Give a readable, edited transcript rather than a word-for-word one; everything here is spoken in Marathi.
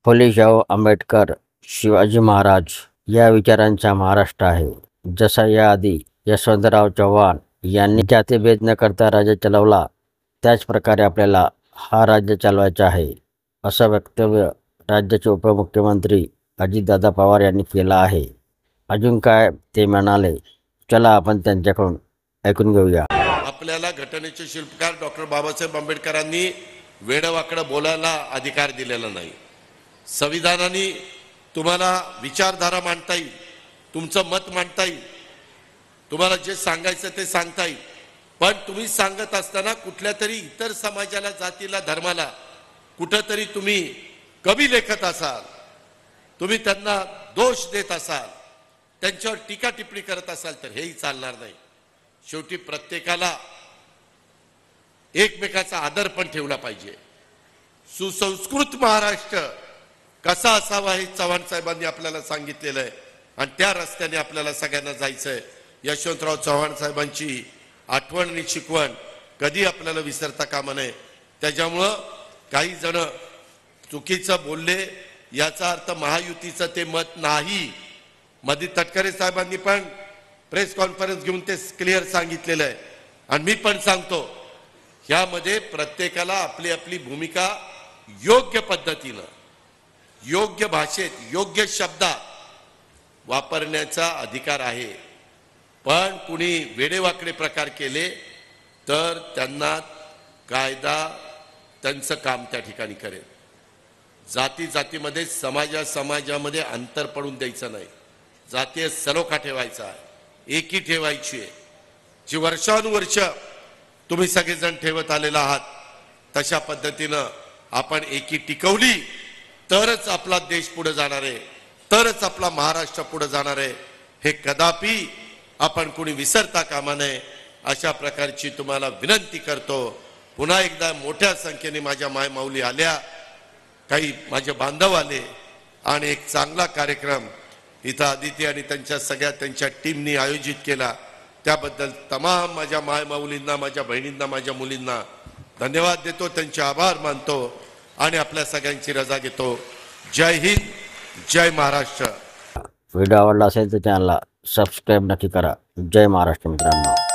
फुले शाहू आंबेडकर, शिवाजी महाराज या विचारांचा महाराष्ट्र आहे. जसा याआधी यशवंतराव चव्हाण यांनी जातीभेद न करता राज्य चालवला, त्याच प्रकारे आपल्याला हा राज्य चालवायचा आहे, असं वक्तव्य राज्याचे उपमुख्यमंत्री अजितदादा पवार यांनी केलं आहे. अजून काय ते म्हणाले, चला आपण त्यांच्याकडून ऐकून घेऊया. आपल्याला घटनेचे शिल्पकार डॉक्टर बाबासाहेब आंबेडकरांनी वेडवाकडं बोलायला अधिकार दिलेला नाही. संविधानाने तुम्हाला विचारधारा मांडता येईल, तुमचं मत मांडता येईल, तुम्हाला जे सांगायचं ते सांगता येईल, पण तुम्ही सांगत असताना कुठल्या तरी इतर समाजाला, जातीला, धर्माला कुठंतरी तुम्ही कवी लेखत असाल, तुम्ही त्यांना दोष देत असाल, त्यांच्यावर टीका टिप्पणी करत असाल, तर हेही चालणार नाही. शेवटी प्रत्येकाला एकमेकाचा आदर पण ठेवला पाहिजे. सुसंस्कृत महाराष्ट्र कसा असावा हे चव्हाण साहेबांनी आपल्याला सांगितलेलं आहे आणि त्या रस्त्याने आपल्याला सगळ्यांना जायचं आहे. यशवंतराव चव्हाण साहेबांची आठवण आणि शिकवण कधी आपल्याला विसरता कामा नये. त्याच्यामुळं काही जण चुकीचं बोलले याचा अर्थ महायुतीचं ते मत नाही. मध्ये तटकरे साहेबांनी पण प्रेस कॉन्फरन्स घेऊन ते क्लिअर सांगितलेलं आहे आणि मी पण सांगतो, यामध्ये प्रत्येकाला आपली आपली भूमिका योग्य पद्धतीनं, योग्य भाषेत, योग्य शब्दात वापरण्याचा अधिकार आहे. पण कुणी वेडेवाकडे प्रकार केले तर त्यांना कायदा त्यांचं काम त्या ठिकाणी करेल. जाती जातीमध्ये, समाजामध्ये अंतर पडून द्यायचं नाही. जातीय सलोखा ठेवायचा आहे, एकी ठेवायची आहे. जी वर्षानुवर्ष तुम्ही सगळेजण ठेवत आलेला आहात, तशा पद्धतीनं आपण एकी टिकवली तरच आपला देश पुढे जाणार आहे, तरच आपला महाराष्ट्र पुढे जाणार आहे. हे कदापि आपण कोणी विसरता कामा नये, अशा प्रकारची तुम्हाला विनंती करतो. पुन्हा एकदा मोठ्या संख्येने माझ्या मायमाऊली आल्या, काही माझे बांधव आले आणि एक चांगला कार्यक्रम इथं आदिती आणि त्यांच्या टीमनी आयोजित केला. त्याबद्दल तमाम माझ्या मायमाऊलींना, माझ्या बहिणींना, माझ्या मुलींना धन्यवाद देतो, त्यांचे आभार मानतो आणि आपल्या सगळ्यांची रजा घेतो. जय हिंद, जय महाराष्ट्र. व्हिडिओ आवडला असेल तर चॅनलला सबस्क्राईब नक्की करा. जय महाराष्ट्र मित्रांनो.